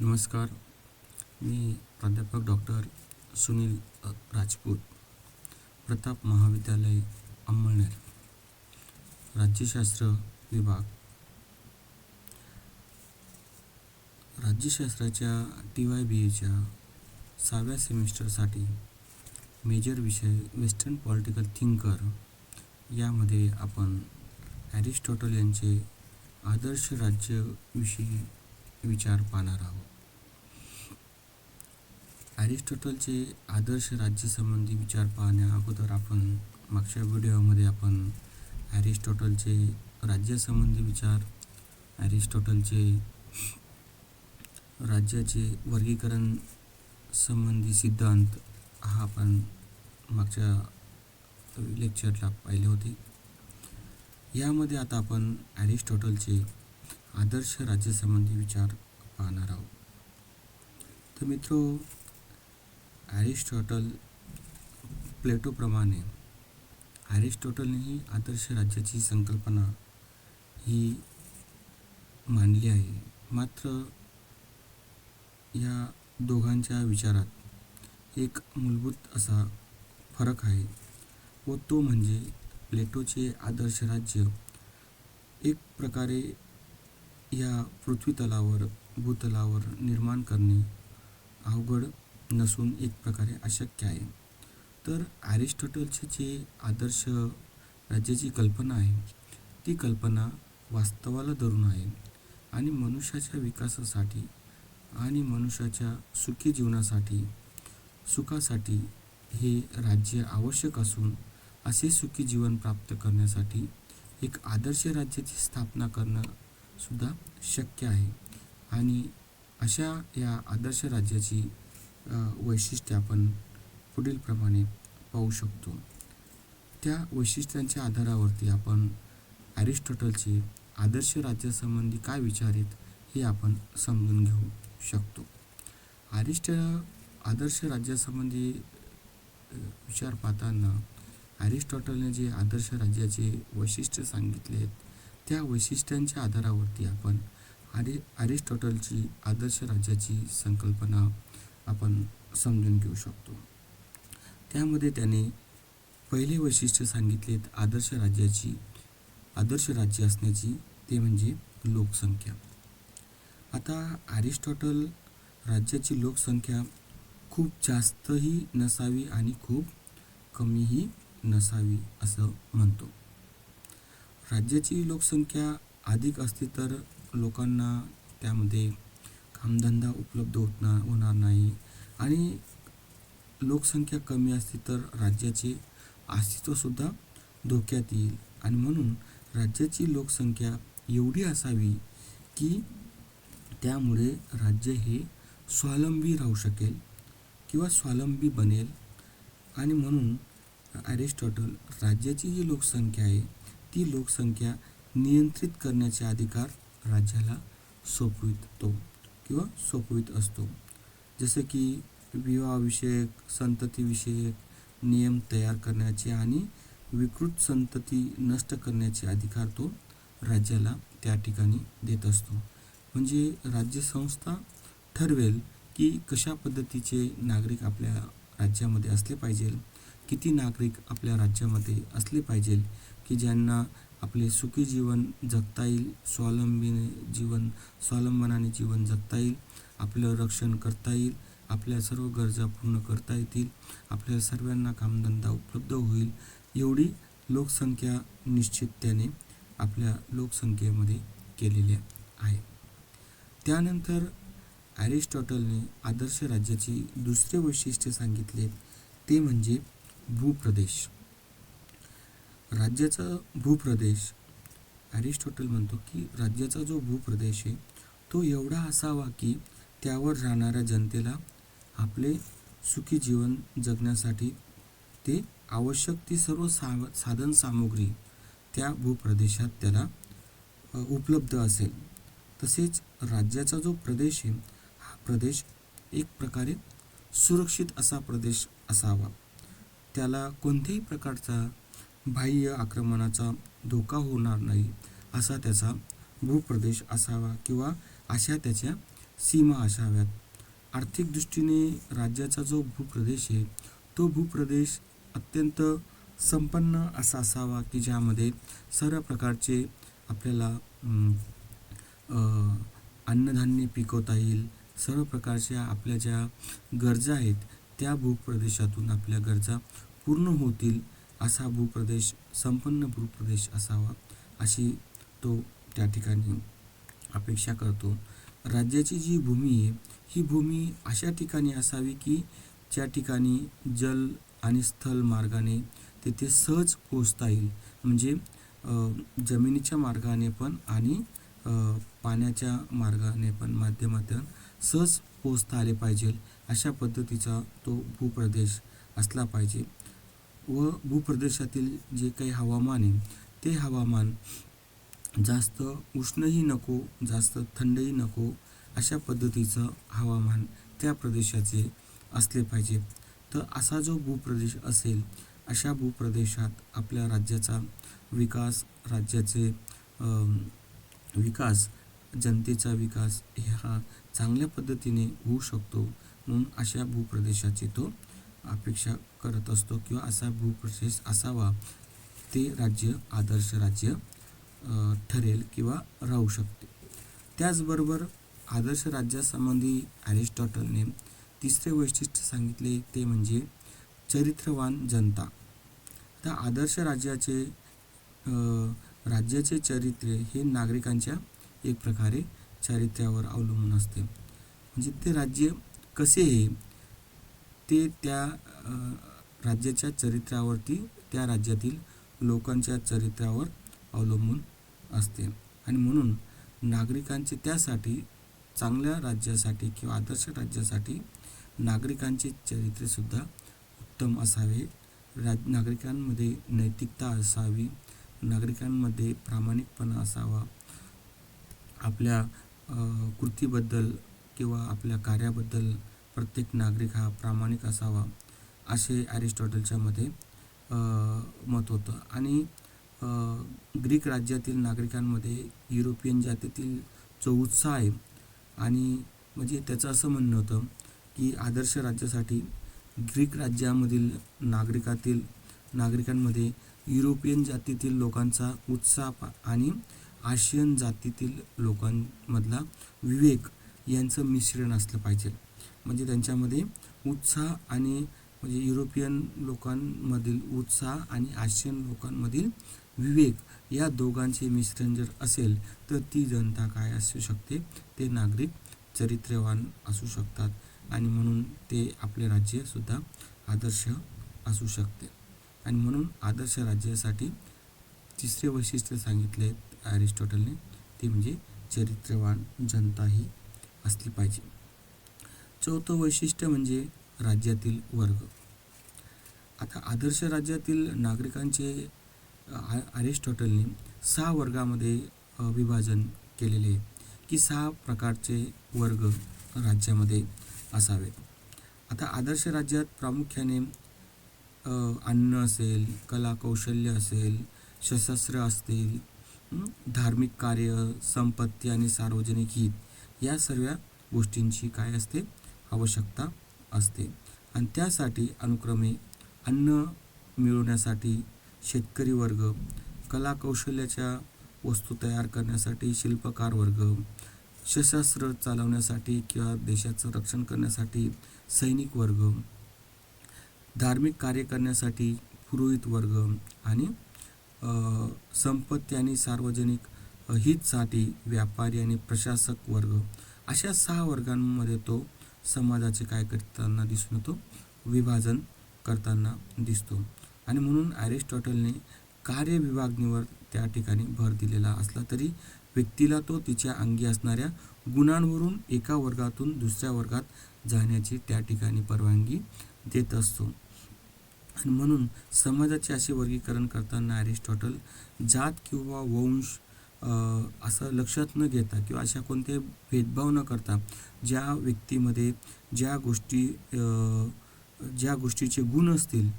नमस्कार. मी प्राध्यापक डॉक्टर सुनील राजपूत, प्रताप महाविद्यालय अंमळनेर, राज्यशास्त्र विभाग. राज्यशास्त्राच्या TYBAच्या 6व्या सेमिस्टरसाठी मेजर विषय वेस्टर्न पॉलिटिकल थिंकर यामध्ये आपण ॲरिस्टॉटल यांचे आदर्श राज्यविषयी विचार पाहणार आहोत. ॲरिस्टॉटलचे आदर्श राज्यसंबंधी विचार पाहण्या अगोदर आपण मागच्या व्हिडिओमध्ये आपण ॲरिस्टॉटलचे राज्यासंबंधी विचार, ॲरिस्टॉटलचे राज्याचे वर्गीकरण संबंधी सिद्धांत हा आपण मागच्या लेक्चरला पाहिले होते. यामध्ये आता आपण ॲरिस्टॉटलचे आदर्श राज्यसंबंधी विचार पाहणार आहोत. तर मित्रो, ॲरिस्टॉटल प्लेटोप्रमाणे ॲरिस्टॉटलनेही आदर्श राज्याची संकल्पना ही मांडली आहे. मात्र या दोघांच्या विचारात एक मूलभूत असा फरक आहे व तो म्हणजे प्लेटोचे आदर्श राज्य एक प्रकारे या पृथ्वीतलावर भूतलावर निर्माण करणे अवघड नसून एक प्रकारे अशक्य आहे. तर ॲरिस्टॉटलचे जे आदर्श राज्याची कल्पना आहे ती कल्पना वास्तवाला धरून आहे आणि मनुष्याच्या विकासासाठी आणि मनुष्याच्या सुखी जीवनासाठी सुखासाठी हे राज्य आवश्यक असून असे सुखी जीवन प्राप्त करण्यासाठी एक आदर्श राज्याची स्थापना करणं सुद्धा शक्य आहे. आणि अशा या आदर्श राज्याची वैशिष्ट्ये आपण पुढील प्रमाणे पाहू शकतो. त्या वैशिष्ट्यांच्या आधारावरती आपण ॲरिस्टॉटलचे आदर्श राज्यासंबंधी काय विचार आहेत हे आपण समजून घेऊ शकतो. आदर्श राज्यासंबंधी विचार पाहताना ॲरिस्टॉटलने जे आदर्श राज्याचे वैशिष्ट्य सांगितले आहेत त्या वैशिष्ट्यांच्या आधारावरती आपण ॲरिस्टॉटलची आदर्श राज्याची संकल्पना आपण समजून घेऊ शकतो. त्यामध्ये त्याने पहिले वैशिष्ट्य सांगितलेत आदर्श राज्य असण्याची, ते म्हणजे लोकसंख्या. आता ॲरिस्टॉटल राज्याची लोकसंख्या खूप जास्तही नसावी आणि खूप कमीही नसावी असं म्हणतो. राज्याची लोकसंख्या अधिक असती तर लोकांना त्यामध्ये कामधंदा उपलब्ध होणार नाही आणि लोकसंख्या कमी असती तर राज्याचे अस्तित्वसुद्धा धोक्यात येईल. आणि म्हणून राज्याची लोकसंख्या एवढी असावी की त्यामुळे राज्य हे स्वावलंबी राहू शकेल किंवा स्वावलंबी बनेल. आणि म्हणून ॲरिस्टॉटल राज्याची जी लोकसंख्या आहे ती लोकसंख्या नियंत्रित करण्याचे अधिकार राज्याला सोपवितो किंवा सोपवित असतो. जसे की विवाहविषयक, संततीविषयक नियम तयार करण्याचे आणि विकृत संतती नष्ट करण्याचे अधिकार तो राज्याला त्या ठिकाणी देत असतो. म्हणजे राज्यसंस्था ठरवेल की कशा पद्धतीचे नागरिक आपल्या राज्यामध्ये असले पाहिजे, किती नागरिक आपल्या राज्यामध्ये असले पाहिजे की ज्यांना आपले सुखी जीवन जगता येईल, स्वावलंबनाने जीवन जगता येईल, आपलं रक्षण करता येईल, आपल्या सर्व गरजा पूर्ण करता येतील, आपल्या सर्वांना कामधंदा उपलब्ध होईल, एवढी लोकसंख्या निश्चित त्याने आपल्या लोकसंख्येमध्ये केलेली आहे. त्यानंतर ॲरिस्टॉटलने आदर्श राज्याची दुसरे वैशिष्ट्य सांगितले ते म्हणजे भूप्रदेश. राज्याचा भूप्रदेश, ॲरिस्टॉटल म्हणतो की राज्याचा जो भूप्रदेश आहे तो एवढा असावा की त्यावर राहणाऱ्या जनतेला आपले सुखी जीवन जगण्यासाठी ते आवश्यक ती सर्व साधन सामुग्री त्या भूप्रदेशात त्याला उपलब्ध असेल. तसेच राज्याचा जो प्रदेश आहे हा प्रदेश एक प्रकारे सुरक्षित असा प्रदेश असावा. त्याला कोणत्याही प्रकारचा बाह्य आक्रमणाचा धोका होणार नाही असा त्याचा भूप्रदेश असावा किंवा अशा त्याच्या सीमा असाव्यात. आर्थिक दृष्टीने राज्याचा जो भूप्रदेश आहे तो भूप्रदेश अत्यंत संपन्न असा असावा की ज्यामध्ये सर्व प्रकारचे आपल्याला अन्नधान्य पिकवता येईल. सर्व प्रकारच्या आपल्या ज्या गरजा आहेत त्या भूप्रदेशातून आपल्या गरजा पूर्ण होतील असा भूप्रदेश, संपन्न भूप्रदेश असावा अशी तो त्या ठिकाणी अपेक्षा करतो. राज्याची जी भूमी आहे ही भूमी अशा ठिकाणी असावी की ज्या ठिकाणी जल आणि स्थल मार्गाने तिथे सहज पोचता येईल. म्हणजे जमिनीच्या मार्गाने पण आणि पाण्याच्या मार्गाने पण माध्यमातून सहज पोचता आले पाहिजे अशा पद्धतीचा तो भूप्रदेश असला पाहिजे. व भूप्रदेशातील जे काही हवामान आहे ते हवामान जास्त उष्णही नको, जास्त थंडही नको अशा पद्धतीचं हवामान त्या प्रदेशाचे असले पाहिजे. तर असा जो भूप्रदेश असेल अशा भूप्रदेशात आपल्या राज्याचा विकास, राज्याचे विकास, जनतेचा विकास हा चांगल्या पद्धतीने होऊ शकतो. म्हणून अशा भूप्रदेशाची तो अपेक्षा करत असतो किंवा असा भूप्रदेश असावा ते राज्य आदर्श राज्य ठरेल किंवा राहू शकते. त्याचबरोबर आदर्श राज्यासंबंधी अरिस्टॉटलने तिसरे वैशिष्ट्य सांगितले ते म्हणजे चरित्रवान जनता. आता आदर्श राज्याचे चरित्र हे नागरिकांच्या एक प्रकारे चारित्र्यावर अवलंबून असते. म्हणजे ते राज्य कसे आहे ते त्या राज्याच्या चरित्रावरती, त्या राज्यातील लोकांच्या चरित्रावर अवलंबून असते. आणि म्हणून नागरिकांचे त्यासाठी चांगल्या राज्यासाठी किंवा आदर्श राज्यासाठी नागरिकांचे चरित्रसुद्धा उत्तम असावे. नागरिकांमध्ये नैतिकता असावी, नागरिकांमध्ये प्रामाणिकपणा असावा, आपल्या कृतीबद्दल किंवा आपल्या कार्याबद्दल प्रत्येक नागरिक हा प्रामाणिक असावा असे अरिस्टॉटलच्या मध्ये मत होतं. आणि ग्रीक राज्यातील नागरिकांमध्ये युरोपियन जातीतील जो उत्साह आहे आणि म्हणजे त्याचं असं म्हणणं होतं की आदर्श राज्यासाठी ग्रीक राज्यामधील नागरिकांमध्ये युरोपियन जातीतील लोकांचा उत्साह आणि आशियन जातीतील लोकांमधला विवेक यांचं मिश्रण असलं पाहिजे. म्हणजे त्यांच्यामध्ये उत्साह आणि म्हणजे युरोपियन लोकांमधील उत्साह आणि आशियन लोकांमधील विवेक या दोघांचे मिश्रण जर असेल तर ती जनता काय असू शकते, ते नागरिक चरित्रवान असू शकतात आणि म्हणून ते आपले राज्यसुद्धा आदर्श असू शकते. आणि म्हणून आदर्श राज्यासाठी तिसरे वैशिष्ट्य सांगितले अरिस्टॉटलने ते म्हणजे चरित्रवान जनता ही असली पाहिजे. चौथं वैशिष्ट्य म्हणजे राज्यातील वर्ग. आता आदर्श राज्यातील नागरिकांचे अरिस्टॉटलने 6 वर्गामध्ये विभाजन केलेले आहे की 6 प्रकारचे वर्ग राज्यामध्ये असावेत. आता आदर्श राज्यात प्रामुख्याने अन्न असेल, कला कौशल्य असेल, सशस्त्र असतील, धार्मिक कार्य, संपत्ती आणि सार्वजनिक हित या सर्व गोष्टींची काय असते, आवश्यकता असते. आणि त्यासाठी अनुक्रमे अन्न मिळवण्यासाठी शेतकरी वर्ग, कला कौशल्याच्या वस्तू तयार करण्यासाठी शिल्पकार वर्ग, सशस्त्र चालवण्यासाठी किंवा देशाचं रक्षण करण्यासाठी सैनिक वर्ग, धार्मिक कार्य करण्यासाठी पुरोहित वर्ग आणि संपत्ती आणि सार्वजनिक हितसाठी व्यापारी आणि प्रशासक वर्ग अशा 6 वर्गांमध्ये तो समाजाचे काय करताना दिसून येतो, विभाजन करताना दिसतो. आणि म्हणून अरिस्टॉटलने कार्य विभागणीवर त्या ठिकाणी भर दिलेला असला तरी व्यक्तीला तो तिच्या अंगी असणाऱ्या गुणांवरून एका वर्गातून दुसऱ्या वर्गात जाण्याची त्या ठिकाणी परवानगी देत असतो. आणि म्हणून समाजाचे असे वर्गीकरण करताना अरिस्टॉटल जात किंवा वंश असं लक्षात न घेता किंवा अशा कोणते भेदभाव न करता ज्या व्यक्तीमध्ये ज्या गोष्टीचे गुण असतील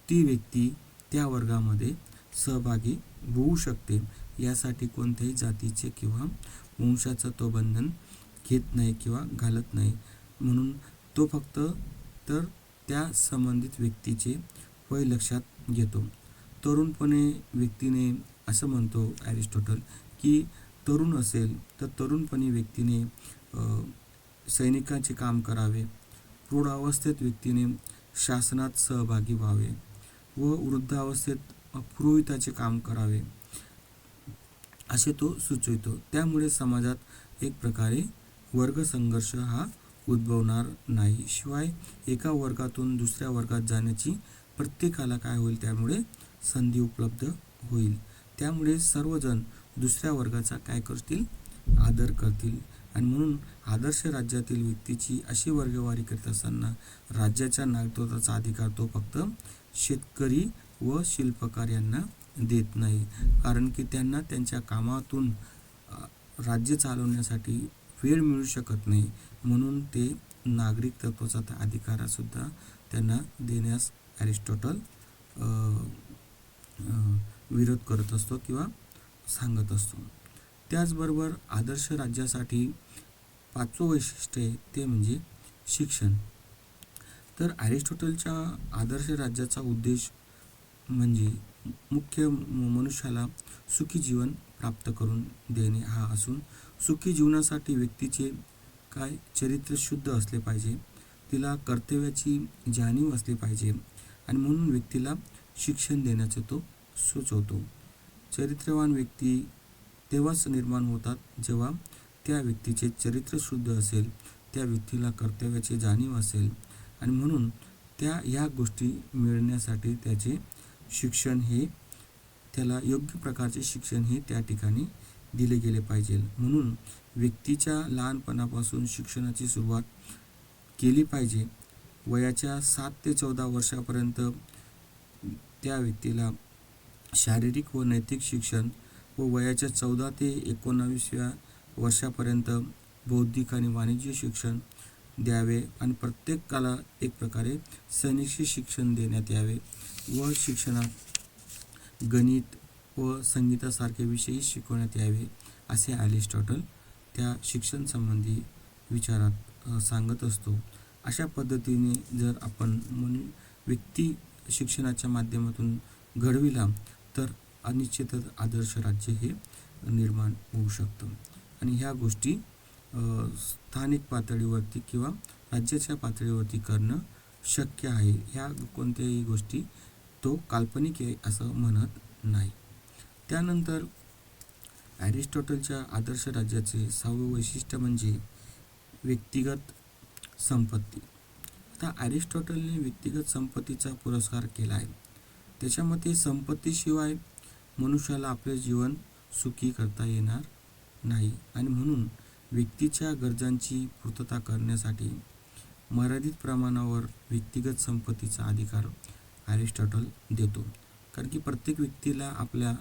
ती व्यक्ती त्या वर्गामध्ये सहभागी होऊ शकते. यासाठी कोणत्याही जातीचे किंवा वंशाचं तो बंधन घेत नाही किंवा घालत नाही. म्हणून तो फक्त तर त्या संबंधित व्यक्तीचे वय लक्षात घेतो. तरुणपणे व्यक्तीने असं म्हणतो ॲरिस्टॉटल की तरुण असेल तर तरुणपणी व्यक्तीने सैनिकाचे काम करावे. प्रौढावस्थेत व्यक्तीने शासनात सहभागी व्हावे व वृद्धावस्थेत पुरोहिताचे काम करावे असे तो सुचवितो. त्यामुळे समाजात एक प्रकारे वर्गसंघर्ष हा उद्भवणार नाही. शिवाय एका वर्गातून दुसऱ्या वर्गात जाण्याची प्रत्येकाला काय होईल, त्यामुळे संधी उपलब्ध होईल. त्यामुळे सर्वजण दुसऱ्या वर्गाचा काय करतील, आदर करतील. आणि म्हणून आदर्श राज्यातील व्यक्तीची अशी वर्गवारी करत असताना राज्याच्या नागरिकत्वाचा अधिकार तो फक्त शेतकरी व शिल्पकार यांना देत नाही. कारण की त्यांना त्यांच्या कामातून राज्य चालवण्यासाठी वेळ मिळू शकत नाही. म्हणून ते नागरिकत्वाचा अधिकारसुद्धा त्यांना देण्यास ॲरिस्टॉटल विरोध करत असतो किंवा सांगत असतो. त्याचबरोबर आदर्श राज्यासाठी 5वं वैशिष्ट्य आहे ते म्हणजे शिक्षण. तर ॲरिस्टॉटलच्या आदर्श राज्याचा उद्देश म्हणजे मुख्य मनुष्याला सुखी जीवन प्राप्त करून देणे हा असून, सुखी जीवनासाठी व्यक्तीचे काय चरित्र शुद्ध असले पाहिजे, तिला कर्तव्याची जाणीव असली पाहिजे आणि म्हणून व्यक्तीला शिक्षण देण्याचे तो सुचवतो. चरित्रवान व्यक्ती तेव्हाच निर्माण होतात जेव्हा त्या व्यक्तीचे चरित्र शुद्ध असेल, त्या व्यक्तीला कर्तव्याची जाणीव असेल आणि म्हणून ह्या गोष्टी मिळण्यासाठी त्याचे शिक्षण हे त्याला योग्य प्रकारचे शिक्षण हे त्या ठिकाणी दिले गेले पाहिजे. म्हणून व्यक्तीच्या लहानपणापासून शिक्षणाची सुरुवात केली पाहिजे. वयाच्या 7 ते 14 वर्षापर्यंत त्या व्यक्तीला शारीरिक व नैतिक शिक्षण व वयाच्या 14 ते 19व्या वर्षापर्यंत बौद्धिक आणि वाणिज्य शिक्षण द्यावे आणि प्रत्येकाला एक प्रकारे सैनिक शिक्षण देण्यात यावे व शिक्षणात गणित व संगीतासारखे विषयही शिकवण्यात यावे असे ॲरिस्टॉटल त्या शिक्षण संबंधी विचारात सांगत असतो. अशा पद्धतीने जर आपण व्यक्ती शिक्षणाच्या माध्यमातून घडविला तर निश्चितच आदर्श राज्य हे निर्माण होऊ शकतं. आणि ह्या गोष्टी स्थानिक पातळीवरती किंवा राज्याच्या पातळीवरती करणं शक्य आहे. ह्या कोणत्याही गोष्टी तो काल्पनिक आहे असं म्हणत नाही. त्यानंतर ॲरिस्टॉटलच्या आदर्श राज्याचे 6वं वैशिष्ट्य म्हणजे व्यक्तिगत संपत्ती. आता ॲरिस्टॉटलने व्यक्तिगत संपत्तीचा पुरस्कार केला आहे. त्याच्या मते संपत्तीशिवाय मनुष्याला आपले जीवन सुखी करता येणार नाही आणि म्हणून व्यक्तीच्या गरजांची पूर्तता करण्यासाठी मर्यादित प्रमाणावर व्यक्तिगत संपत्तीचा अधिकार ॲरिस्टॉटल देतो. कारण की प्रत्येक व्यक्तीला आपल्या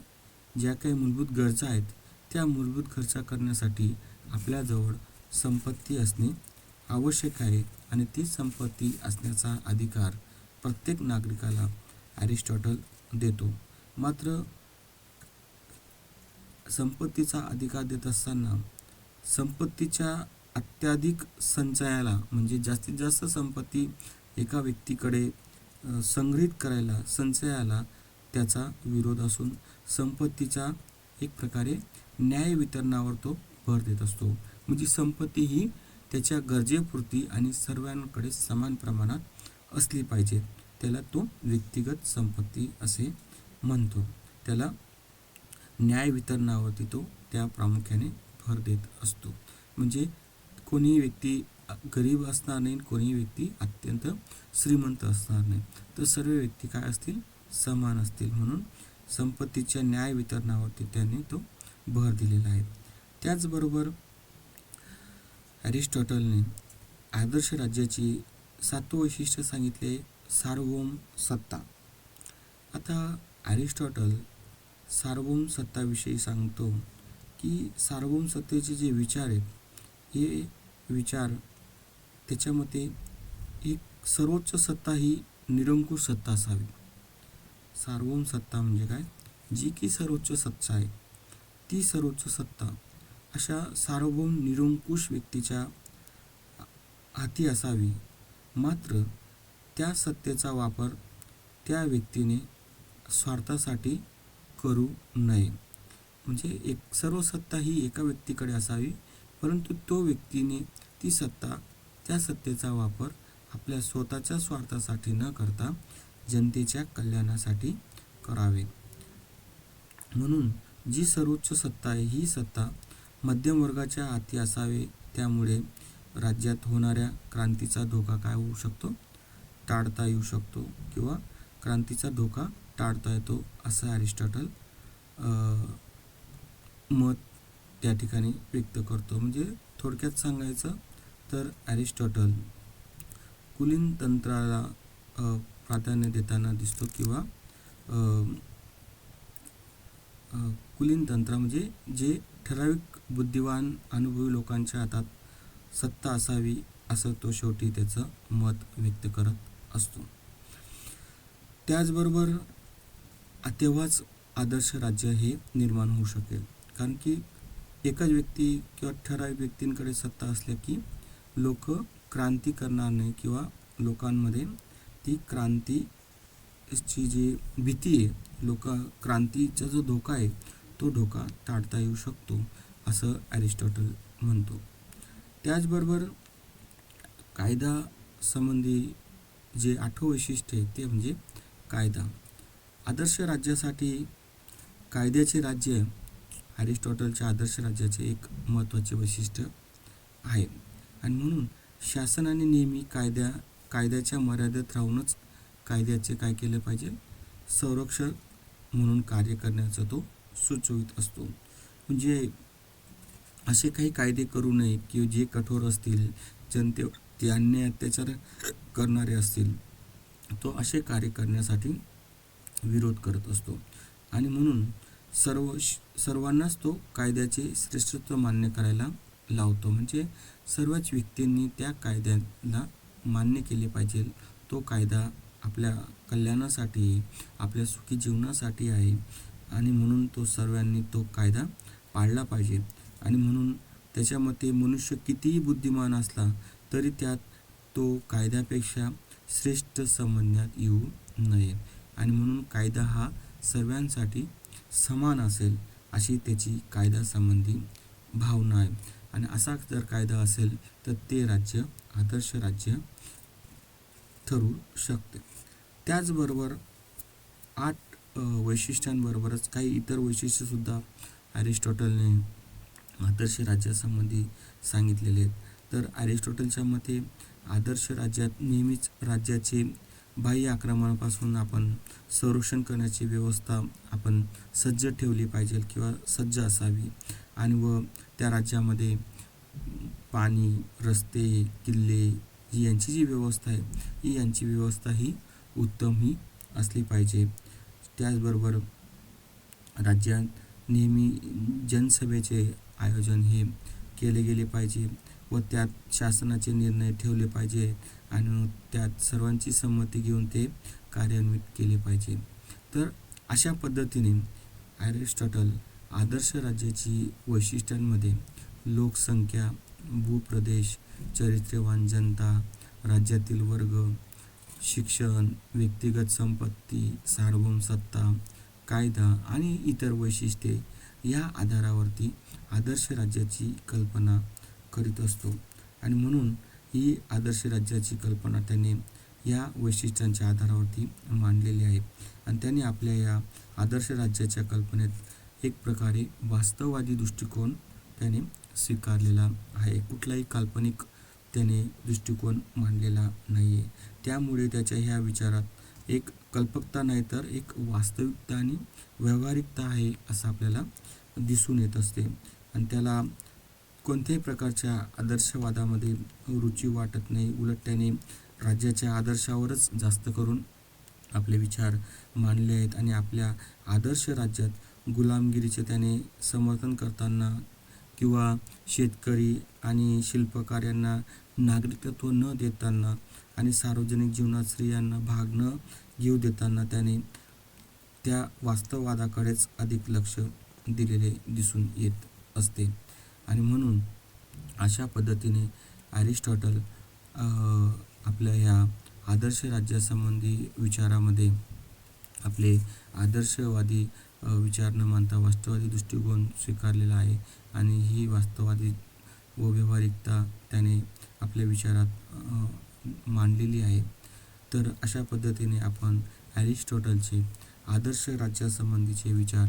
ज्या काही मूलभूत गरजा आहेत त्या मूलभूत गरजा करण्यासाठी आपल्याजवळ संपत्ती असणे आवश्यक आहे आणि ती संपत्ती असण्याचा अधिकार प्रत्येक नागरिकाला ॲरिस्टॉटल देतो. मात्र संपत्तीचा अधिकार देत असताना संपत्तीच्या अत्याधिक संचयाला म्हणजे जास्तीत जास्त संपत्ती एका व्यक्तीकडे संग्रहित करायला, संचयाला त्याचा विरोध असून संपत्तीचा एक प्रकारे न्याय वितरणावर तो भर देत असतो. म्हणजे संपत्ती ही त्याच्या गरजेपुरती आणि सर्वांकडे समान प्रमाणात असली पाहिजे. त्याला तो व्यक्तिगत संपत्ती असे म्हणतो. त्याला न्याय वितरणावरती तो त्या प्रामुख्याने भर देत असतो. म्हणजे कोणीही व्यक्ती गरीब असणार नाही, कोणीही व्यक्ती अत्यंत श्रीमंत असणार नाही, तर सर्व व्यक्ती काय असतील, समान असतील. म्हणून संपत्तीच्या न्याय वितरणावरती त्याने तो भर दिलेला आहे. त्याचबरोबर ॲरिस्टॉटलने आदर्श राज्याची 7वं वैशिष्ट्य सांगितले सार्वभौम सत्ता. आता ॲरिस्टॉटल सार्वभौम सत्ताविषयी सांगतो की सार्वभौम सत्तेचे जे विचार आहेत हे विचार त्याच्या मते एक सर्वोच्च सत्ता ही निरंकुश सत्ता असावी. सार्वभौम सत्ता म्हणजे काय, जी की सर्वोच्च सत्ता आहे ती सर्वोच्च सत्ता अशा सार्वभौम निरंकुश व्यक्तीच्या हाती असावी, मात्र त्या सत्तेचा वापर त्या व्यक्तीने स्वार्थासाठी करू नये. म्हणजे एक सर्व सत्ता ही एका व्यक्तीकडे असावी, परंतु तो व्यक्तीने ती सत्ता, त्या सत्तेचा वापर आपल्या स्वतःच्या स्वार्थासाठी न करता जनतेच्या कल्याणासाठी करावे. म्हणून जी सर्वोच्च सत्ता आहे, ही सत्ता मध्यम वर्गाच्या हाती असावे. त्यामुळे राज्यात होणाऱ्या क्रांतीचा धोका काय होऊ शकतो, टाळता येऊ शकतो, किंवा क्रांतीचा धोका टाळता येतो, असं अरिस्टॉटल मत त्या ठिकाणी व्यक्त करतो. म्हणजे थोडक्यात सांगायचं तर अरिस्टॉटल कुलीन तंत्राला प्राधान्य देताना दिसतो, किंवा कुलीन तंत्र म्हणजे जे ठराविक बुद्धिवान अनुभवी लोकांच्या हातात सत्ता असावी, असं तो शेवटी त्याचं मत व्यक्त करत असतो. त्याचबरोबर तेव्हाच आदर्श राज्य हे निर्माण होऊ शकेल, कारण की एकच व्यक्ती किंवा ठराविक व्यक्तींकडे सत्ता असल्या की लोक क्रांती करणार नाही, किंवा लोकांमध्ये ती क्रांतीची जी भीती आहे, क्रांतीचा जो धोका आहे, तो धोका टाळता येऊ शकतो, असं अरिस्टॉटल म्हणतो. त्याचबरोबर कायदा संबंधी जे 8वं वैशिष्ट्य आहे ते म्हणजे कायदा. आदर्श राज्यासाठी कायद्याचे राज्य अरिस्टॉटलच्या आदर्श राज्याचे एक महत्त्वाचे वैशिष्ट्य आहे. आणि म्हणून शासनाने नेहमी कायद्याच्या मर्यादेत राहूनच कायद्याचे काय केले पाहिजे, संरक्षण म्हणून कार्य करण्याचा तो सुचवित असतो. म्हणजे असे काही कायदे करू नये की जे कठोर असतील, जनतेवरती अन्याय अत्याचार करणारे असतील, तो असे कार्य करण्यासाठी विरोध करत असतो. आणि म्हणून सर्वांनाच तो कायद्याचे श्रेष्ठत्व मान्य करायला लावतो. म्हणजे सर्वच व्यक्तींनी त्या कायद्याला मान्य केले पाहिजे. तो कायदा आपल्या कल्याणासाठी, आपल्या सुखी जीवनासाठी आहे, आणि म्हणून तो सर्वांनी तो कायदा पाळला पाहिजे. आणि म्हणून त्याच्या मते मनुष्य कितीही बुद्धिमान असला तरी त्यात तो कायद्यापेक्षा श्रेष्ठ समजण्यात येऊ नये. आणि म्हणून कायदा हा सर्वांसाठी समान असेल, अशी त्याची कायद्यासंबंधी भावना आहे. आणि असा जर कायदा असेल तर ते राज्य आदर्श राज्य ठरू शकते. त्याचबरोबर 8 वैशिष्ट्यांबरोबरच काही इतर वैशिष्ट्यसुद्धा अरिस्टॉटलने आदर्श राज्यासंबंधी सांगितलेले आहेत. तर अरिस्टॉटलच्या मते आदर्श राज्यात नेहमीच राज्याचे बाह्य आक्रमणापासून आपण संरक्षण करण्याची व्यवस्था आपण सज्ज ठेवली पाहिजे, किंवा सज्ज असावी. आणि त्या राज्यामध्ये पाणी, रस्ते, किल्ले यांची जी व्यवस्था आहे, यांची व्यवस्था ही उत्तम ही असली पाहिजे. त्याचबरोबर राज्यात नेहमी जनसभेचे आयोजन हे केले गेले पाहिजे, व त्यात शासनाचे निर्णय ठेवले पाहिजे, आणि त्यात सर्वांची संमती घेऊन ते कार्यान्वित केले पाहिजे. तर अशा पद्धतीने अरिस्टॉटल आदर्श राज्याची वैशिष्ट्यांमध्ये लोकसंख्या, भूप्रदेश, चारित्र्यवान जनता, राज्यातील वर्ग, शिक्षण, व्यक्तिगत संपत्ती, सार्वभौम सत्ता, कायदा आणि इतर वैशिष्ट्ये या आधारावरती आदर्श राज्याची कल्पना करीत असतो. आणि म्हणून ही आदर्श राज्याची कल्पना त्याने या वैशिष्ट्यांच्या आधारावरती मांडलेली आहे. आणि त्याने आपल्या या आदर्श राज्याच्या कल्पनेत एक प्रकारे वास्तववादी दृष्टिकोन त्याने स्वीकारलेला आहे. कुठलाही काल्पनिक त्याने दृष्टिकोन मांडलेला नाही आहे. त्यामुळे त्याच्या ह्या विचारात एक कल्पकता नाही तर एक वास्तविकता आणि व्यावहारिकता आहे, असं आपल्याला दिसून येत असते. आणि त्याला कोणत्याही प्रकारच्या आदर्शवादामध्ये रुची वाटत नाही. उलट त्याने राज्याच्या आदर्शावरच जास्त करून आपले विचार मांडले आहेत. आणि आपल्या आदर्श राज्यात गुलामगिरीचे त्याने समर्थन करताना, किंवा शेतकरी आणि शिल्पकार्यांना नागरिकत्व न देताना, आणि सार्वजनिक जीवनात स्त्रियांना भाग न घेऊ देताना त्याने त्या वास्तववादाकडेच अधिक लक्ष दिलेले दिसून येत असते. आणि म्हणून अशा पद्धतीने ॲरिस्टॉटल आपल्या ह्या आदर्श राज्यासंबंधी विचारामध्ये आपले आदर्शवादी विचार न मानता वास्तववादी दृष्टिकोन स्वीकारलेला आहे आणि ही वास्तववादी व व्यावहारिकता त्याने आपल्या विचारात मांडलेली आहे. तर अशा पद्धतीने आपण ॲरिस्टॉटलचे आदर्श राज्यासंबंधीचे विचार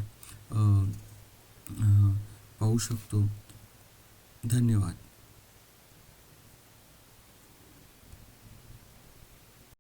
पाहू शकतो. धन्यवाद.